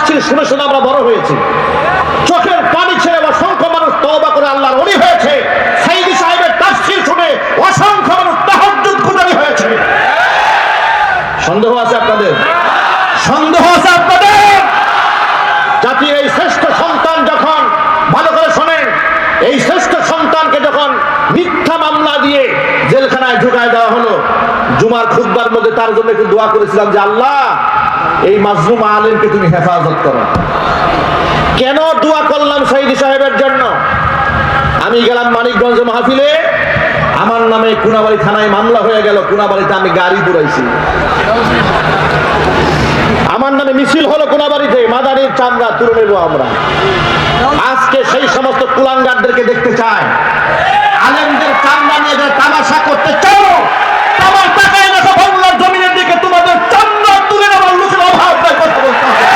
তাফসীর শুনে শুনে আমরা বড় হয়েছি, চোখের পানি ছেড়ে অসংখ্য মানুষ তওবা করে আল্লাহর ওলি হয়েছে, সাইদি সাহেবের তাফসীর শুনে অসংখ্য মানুষ তাহাজ্জুদ গুজারি হয়েছে। সন্দেহ আছে আপনাদের? সন্দেহ আছে আপনাদের? জাতির এই শ্রেষ্ঠ সন্তান যখন, ভালো করে শোনেন, এই শ্রেষ্ঠ সন্তানকে যখন মিথ্যা মামলা দিয়ে জেলখানায় ঢুকায় দেওয়া হলো, জুমার খুতবার মধ্যে তার জন্য একটু দোয়া করেছিলাম যে আল্লাহ এই মাজলুম আলেমকে তুমি হেফাজত করো। কেন দোয়া করলাম সাইদি সাহেবের জন্য? আমি গেলাম মানিকগঞ্জ মাহফিলে, আমার নামে কোনাবাড়ি থানায় মামলা হয়ে গেল, কোনাবাড়িতে আমি গাড়ি পুরাইছি, আমার নামে মিছিল হলো কোনাবাড়িতে, মাদারির চামড়া তুলে নেব আমরা। আজকে সেই সমস্ত কুলাঙ্গারদেরকে দেখতে চায়, আলেমদের চামড়া নিয়ে তামাশা করতে চাও, তোমার টাকায় না বাংলার জমিনের দিকে তোমাদের চামড়া তুলে নেওয়ার লোকের অভাব নাই, কথা বলতে হবে।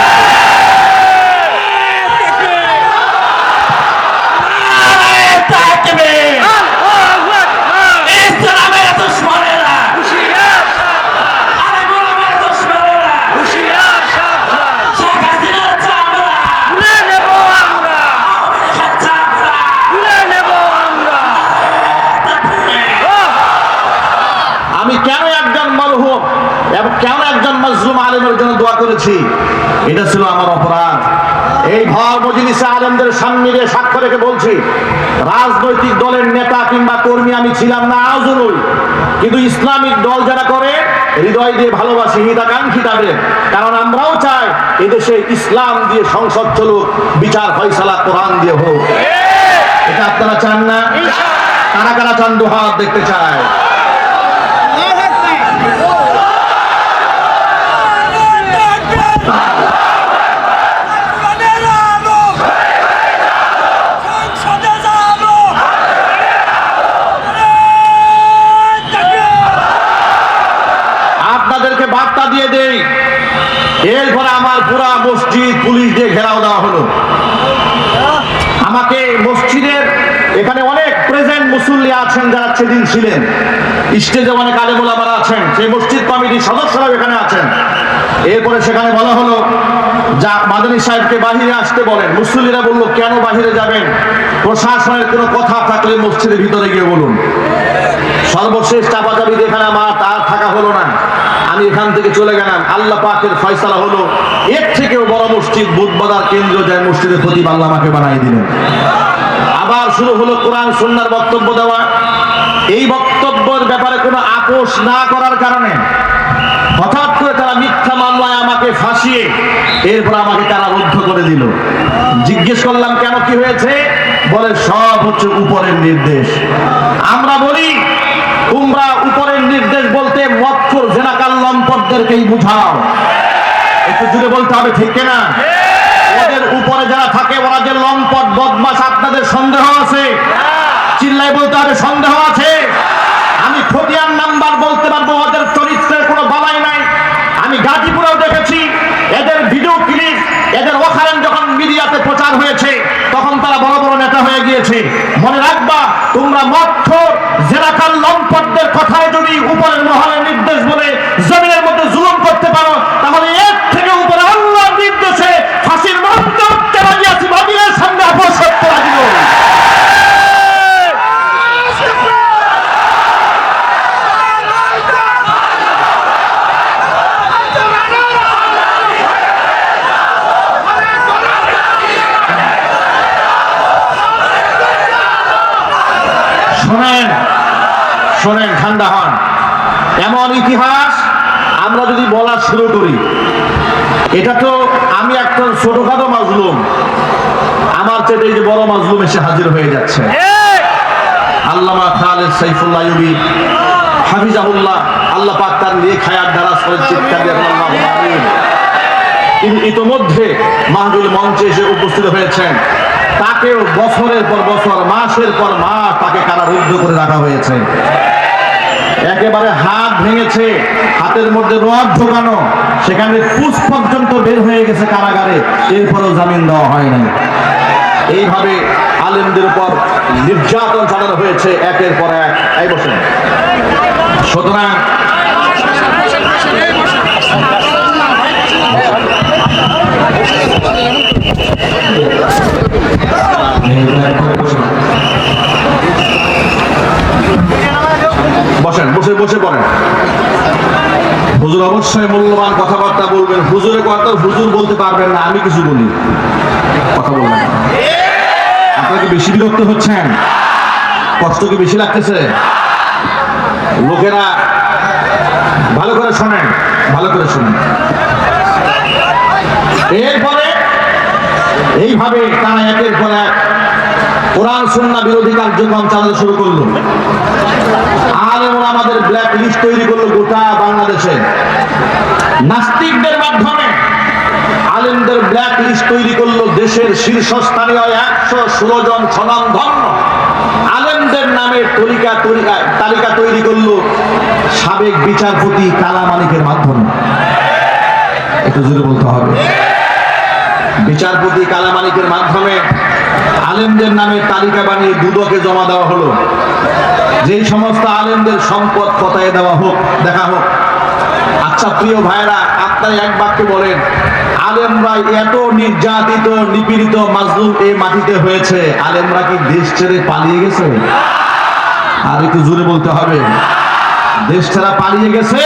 কেন একজন মাজলুম আলেমের জন্য দোয়া করেছি? এটা ছিল আমার অপরাধ। এই ভর মজলিসে আলেমদের সামনে দিয়ে সাক্ষ্য রেখে বলছি, রাজনৈতিক দলের নেতা কিংবা কর্মী আমি ছিলাম না, আজও নই, কিন্তু ইসলামিক দল যারা করে হৃদয় দিয়ে ভালোবাসি, হিতাকাঙ্ক্ষী তাদের, কারণ আমরাও চাই এদেশে ইসলাম দিয়ে সংসদ চলুক, বিচার ফয়সালা কোরআন দিয়ে হোক। এটা আপনারা চান না? কারা কারা চান? দুহাত দেখতে চায়। আপনাদেরকে বার্তা দিয়ে দেই, এরপরে আমার পুরা মসজিদ পুলিশ দিয়ে ঘেরাও দেওয়া হলো। আমাকে মসজিদের এখানে অনেক প্রেজেন্ট মুসল্লি আছেন যারা সেদিন ছিলেন, স্টেজে অনেক আলেম ওলামারা আছেন, সেই মসজিদ কমিটির সদস্যরা এখানে আছেন। এরপরে সেখানে বলা হলো যা মাদানী সাহেবকে বাহিরে আসতে বলেন। মুসল্লিরা বললো কেন বাহিরে যাবেন? প্রশাসনের কোনো কথা থাকলে মসজিদের ভিতরে গিয়ে বলুন। সর্বশেষ চাপাচাপি এখানে আমার তার থাকা হলো না, আমি এখান থেকে চলে গেলাম। আল্লাহ পাকের ফয়সালা হলো এর থেকেও বড় মসজিদ বুধবাজার কেন্দ্র যায় মসজিদের খতিব আল্লাহ আমাকে বানিয়ে দিলেন। আবার শুরু হলো কোরআন সুন্নাহর বক্তব্য দেওয়া। এই বক্তব্যের ব্যাপারে কোনো আপোষ না করার কারণে হঠাৎ করে তারা মিথ্যা মামলায় আমাকে ফাঁসিয়ে এরপর আমাকে কারারুদ্ধ করে দিল। জিজ্ঞেস করলাম কেন, কি হয়েছে? বলে সব হচ্ছে উপরের নির্দেশ। আমরা বলি তোমরা উপরের নির্দেশ বলতে মৎখর জেনাকাল লম্পটদেরকেই বুঝাও। একটু জুড়ে বলতে হবে, ঠিক না? ওদের উপরে যারা থাকে ওরা যে লম্পট বদমাশ, আপনাদের সন্দেহ আছে? চিল্লাই বলতে হবে সন্দেহ আছে। আমি খতিয়ান নাম্বার বলতে পারবো, ওদের চরিত্রের কোনো বালাই নাই। আমি গাজীপুরেও দেখেছি এদের ভিডিও ক্লিপ, এদের ওখানে যখন মিডিয়াতে প্রচার হয়েছে তখন তারা বড় বড় নেতা হয়ে গিয়েছে। মনে রাখবা, তোমরা মৎখর জেনাকাল লম্পটদের কথায় যদি উপরের মহলের নির্দেশ বলে জমিনের মধ্যে জুলুম করতে পারো, তাহলে এর থেকে উপরে আল্লাহর নির্দেশে ফাঁসির মঞ্চে উঠতে রাজি আছি, বাতিলের সামনে আপোষ করতে রাজি নই। শোনেন, ঠান্ডা হন। এমন ইতিহাস আমরা যদি বলা শুরু করি, এটা তো আমি একটা ছোটখাটো মাজলুম, আমার চেয়ে এই যে বড় মাজলুম এসে হাজির হয়ে যাচ্ছে। আল্লামা খালেদ সাইফুল্লাহ আইয়ুবী হাফিজাহুল্লাহ, আল্লাহ পাক তার নেক হায়াত দ্বারা চিৎকার দিয়ে আল্লাহু আমিন। কিন্তু ইতোমধ্যে মাহফিল মঞ্চে এসে উপস্থিত হয়েছেন, তাকেও বছরের পর বছর, মাসের পর মাস তাকে কারারুদ্ধ করে রাখা হয়েছে। একেবারে হাত ভেঙেছে, হাতের মধ্যে রড ঢোকানো, সেখানে পুষ পর্যন্ত বের হয়ে গেছে কারাগারে, এরপরেও জামিন দেওয়া হয় নাই। এইভাবে আলেমদের উপর নির্যাতন চালানো হয়েছে একের পর এক। এই বসেন। সুতরাং মঞ্চে বসে পড়েন। হুজুর অবশ্যই মূল্যবান কথাবার্তা বলবেন। হুজুরের কথা হুজুর বলতে পারবেন না, আমি কিছু বলি, কথা বলবেন। আপনারা কি বেশি বিরক্ত হচ্ছেন? কষ্ট কি বেশি লাগতেছে? লোকেরা ভালো করে শোনেন, ভালো করে শোনেন। এরপরে এইভাবে তারা একের পর এক কোরআন সুন্নাহ বিরোধী কার্যক্রম চালাতে শুরু করলো। আলেম ওলামাদের ব্ল্যাক লিস্ট তৈরি করলো গোটা বাংলাদেশে। নাস্তিকদের মাধ্যমে আলেমদের ব্ল্যাক লিস্ট তৈরি করলো। দেশের শীর্ষস্থানীয় 116 জন স্বনামধন্য আলেমদের নামে তালিকা তৈরি করলো সাবেক বিচারপতি কালা মালিকের মাধ্যমে। একটু জোরে বলতে হবে। বিচারপতি কালা মালিকের মাধ্যমে আলেমদের নামে তালিকা বানিয়ে দুদকে জমা দেওয়া হলো। যেই সমস্ত আলেমদের সম্পদ খতায় দেওয়া হোক, দেখা হোক। আচ্ছা প্রিয় ভাইরা, আপনারা এক বাক্যে বলেন, আলেমরা এত নির্যাতিত, নিপীড়িত, মাজলুম এই মাটিতে হয়েছে, আলেমরা কি দেশ ছেড়ে পালিয়ে গেছে? আর একটু জোরে বলতে হবে, দেশ ছাড়া পালিয়ে গেছে।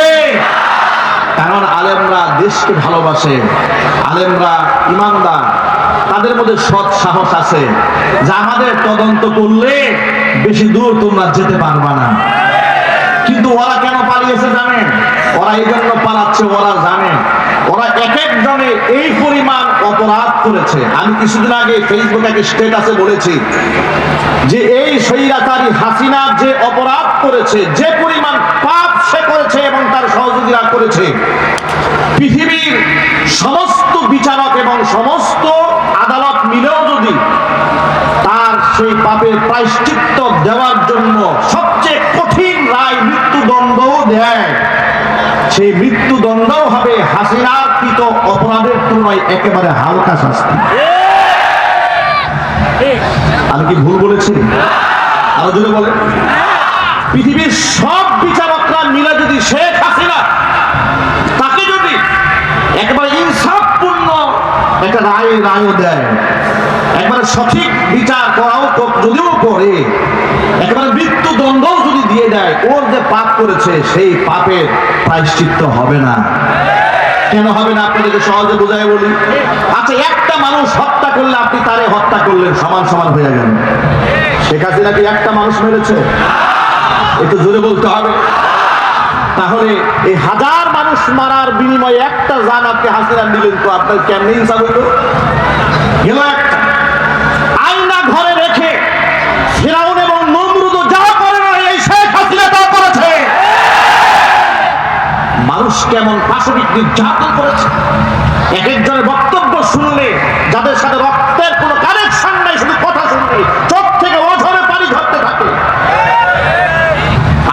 কারণ আলেমরা দেশকে ভালোবাসে, আলেমরা ইমানদার, তাদের মধ্যে সৎ সাহস আছে যা আমাদের তদন্ত করলে বেশি দূর তোমরা যেতে পারবা না। কিন্তু ওরা কেন পালিয়েছে জানেন? ওরা এই জন্য পালাচ্ছে, ওরা জানে ওরা এক একজনে এই পরিমাণ অপরাধ করেছে। আমি কিছুদিন আগে ফেসবুকে একটা স্ট্যাটাসে বলেছি যে এই স্বৈরাচারী হাসিনা যে অপরাধ করেছে, যে পরিমাণ পাপ সে করেছে এবং তার সহযোগীরা করেছে, পৃথিবীর সমস্ত বিচারক এবং সমস্ত আদালত মিলেও যদি তার সেই পাপের প্রায়শ্চিত্ত দেওয়ার জন্য সবচেয়ে কঠিন রায় মৃত্যুদণ্ডও দেয়, সেই মৃত্যুদণ্ডও হবে হাসিনার কৃত অপরাধের তুলনায় একেবারে হালকা শাস্তি। আমি কি ভুল বলেছি? আরো জোরে বলে। পৃথিবীর সব বিচারকরা মিলে যদি শেখ হাসিনা তাকে যদি একেবারে ইনসাফপূর্ণ একটা রায়ও দেয়, একবারে সঠিক বিচার করাও যদিও করে, একেবারে মৃত্যুদণ্ডও যদি দিয়ে দেয়, ওর যে পাপ করেছে সেই পাপের প্রায়শ্চিত্ত হবে না। কেন হবে না? আপনাদেরকে সহজে বোঝায় বলি। আচ্ছা, একটা মানুষ হত্যা করলে আপনি তারে হত্যা করলেন, সমান সমান হয়ে গেল। শেখ হাসিনা কি একটা মানুষ মেরেছে? একটু জোরে বলতে হবে। তাহলে এই হাজার মানুষ মারার বিনিময়ে একটা জান আপনি হাসিনা দিলেন, তো আপনার কেমনি হিসাব হইল? গেল একটা। আয়না ঘরে রেখে ফিরাউন এবং নমরুদ যা করে না, এই শেখ হাসিনা তা করেছে। মানুষ কেমন পাশবিক নির্যাতন করেছে। এক একজনের বক্তব্য শুনলে, যাদের সাথে রক্তের কোনো কানেকশন নাই, শুধু কথা শুনলে চোখ থেকে অঝরে পানি ঝরতে থাকে।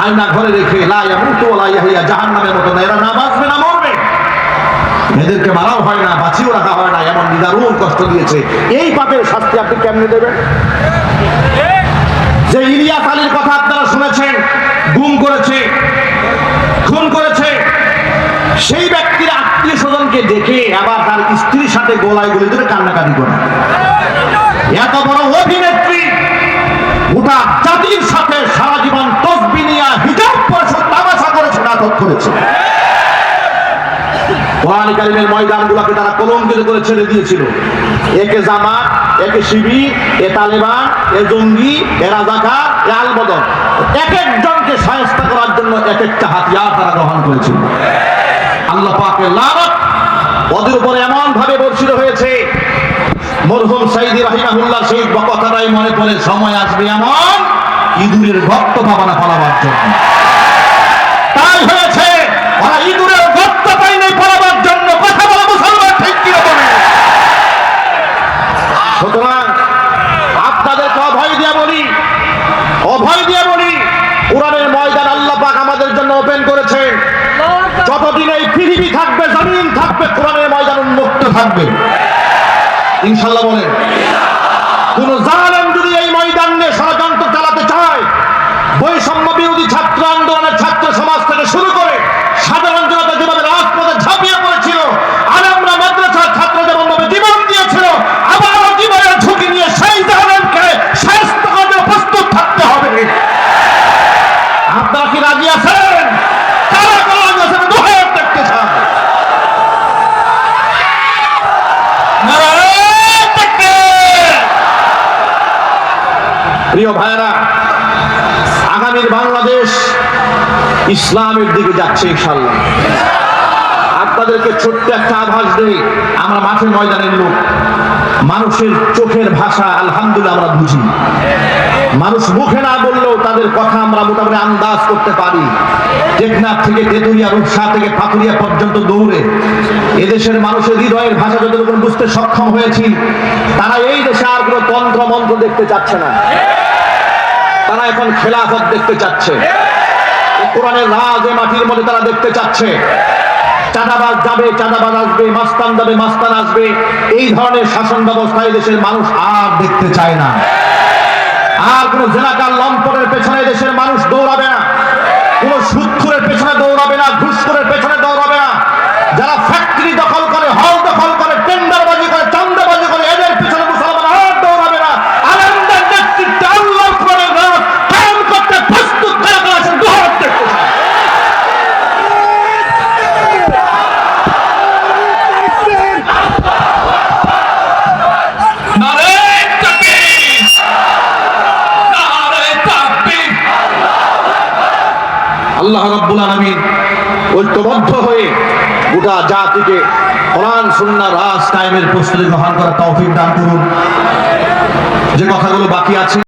আয়না ঘরে রেখে লা ইয়ামুতু ওয়া লা ইয়াহইয়া, জাহান্নামের মতো, এরা না বাঁচবে না মরবে। এদেরকে মারাও হয় না, বাঁচিয়েও রাখা হয় না, এমন নিদারুণ কষ্ট দিয়েছে। এই পাপের শাস্তি আপনি কেমনে দেবেন? যে ইলিয়াস আলীর কথা আপনারা শুনেছেন, গুম করেছে, খুন করেছে, সেই ব্যক্তির আত্মীয় স্বজনকে দেখে আবার তার স্ত্রীর সাথে গলায় গলে ধরে কান্নাকাটি করে। এত বড় অভিনেত্রী গোটা জাতির সাথে সারা জীবন তসবিহ নিয়ে হিজাব পরে তামাশা করেছে, নাটক করেছে। কোরআন কারীমের ময়দানগুলোকে তারা কলঙ্কিত করে ছেড়ে দিয়েছিল। একে জামাত, একে শিবির, এ তালেবান, এ জঙ্গি, এ রাজাকার, এ আলবদর, এক একজনকে শায়েস্তা করার জন্য এক একটা হাতিয়ার তারা গ্রহণ করেছিল। আল্লাহ পাকের লানত ওদের উপরে এমন ভাবে বর্ষিত হয়েছে, মরহুম সাইদি রাহিমাহুল্লাহ সেই কথাটাই মনে পড়ে, সময় আসবে এমন ইঁদুরের গর্ত পাবা না পালাবার জন্য। তাই হয়েছে, ওরা ইঁদুরের গর্ত পাই নাই পালাবার জন্য। কথা বলা মুসলমান ঠিক কি বলে? সুতরাং আপনাদেরকে অভয় দিয়ে বলি, কোরআনের ময়দান আল্লাহ পাক আমাদের জন্য ওপেন করেছেন। যতদিন এই পৃথিবী থাকবে, জমিন থাকবে, কোরআনের ময়দান উন্মুক্ত থাকবে, ইনশাআল্লাহ বলেন। কোন জালেম যদি এই ময়দান নিয়ে ষড়যন্ত্র চালাতে চায়, বৈষম্য বিরোধী ছাত্র আন্দোলনের ছাত্র সমাজ থেকে শুরু করে সাধারণ জনতা যেভাবে রাজপথে ঝাঁপিয়ে পড়েছিল, আলেমরা মাদ্রাসার ছাত্র যেমন ভাবে জীবন দিয়েছিল, আবারও জীবনের ঝুঁকি নিয়ে সেই জালেমকে শায়েস্তা করতে প্রস্তুত থাকতে হবে। আপনারা কি রাজি আছেন? প্রিয় ভাইরা, আগামীর বাংলাদেশ ইসলামের দিকে যাচ্ছে ইনশাআল্লাহ। আপনাদেরকে ছোট্ট একটা আভাস দেই, আমরা মাঠে ময়দানের লোক, মানুষের চোখের ভাষা আলহামদুলিল্লাহ আমরা বুঝি। মানুষ মুখে না বললেও তাদের কথা আমরা মোটামুটি আন্দাজ করতে পারি। টেকনাফ থেকে তেতুলিয়া, রূপসা থেকে পাথুরিয়া পর্যন্ত দৌড়ে এদেশের মানুষের হৃদয়ের ভাষা যতটুকু বুঝতে সক্ষম হয়েছি, তারা এই দেশে আর কোনো তন্ত্র মন্ত্র দেখতে চাচ্ছে না। তারা এখন খেলাফত দেখতে চাচ্ছে, কোরআনের রাজ এ মাটির মধ্যে তারা দেখতে চাচ্ছে। চাঁদাবাজ যাবে, চাঁদাবাজ আসবে, মাস্তান যাবে, মাস্তান আসবে। এই ধরনের শাসন ব্যবস্থা এই দেশের মানুষ আর দেখতে চায় না। আর কোন জেনাকার লম্পটের পেছনে দেশের মানুষ দৌড়াবে না, কোন সুদখোরের পেছনে দৌড়াবে না, ঘুষখোরের পেছনে দৌড়াবে না। যারা ফ্যাক্টরি দখল করে, হল দখল করে, টেন্ডারবাজি করে, চাঁদাবাজি করে, এদের পেছনে মুসলমান আর দৌড়াবে না। আলেমদের নেতৃত্বে আল্লাহর কোরআনের রাজ কায়েম করতে প্রস্তুত থাকা আছেন, দোহার দেখতে চায়। আল্লাহ রাব্বুল আলামিন ঐক্যবদ্ধ হয়ে গোটা জাতিকে কোরআন সুন্নাহ রাজ কায়েমের প্রস্তুতি গ্রহণ করার তৌফিক দান করুন। যে কথাগুলো বাকি আছে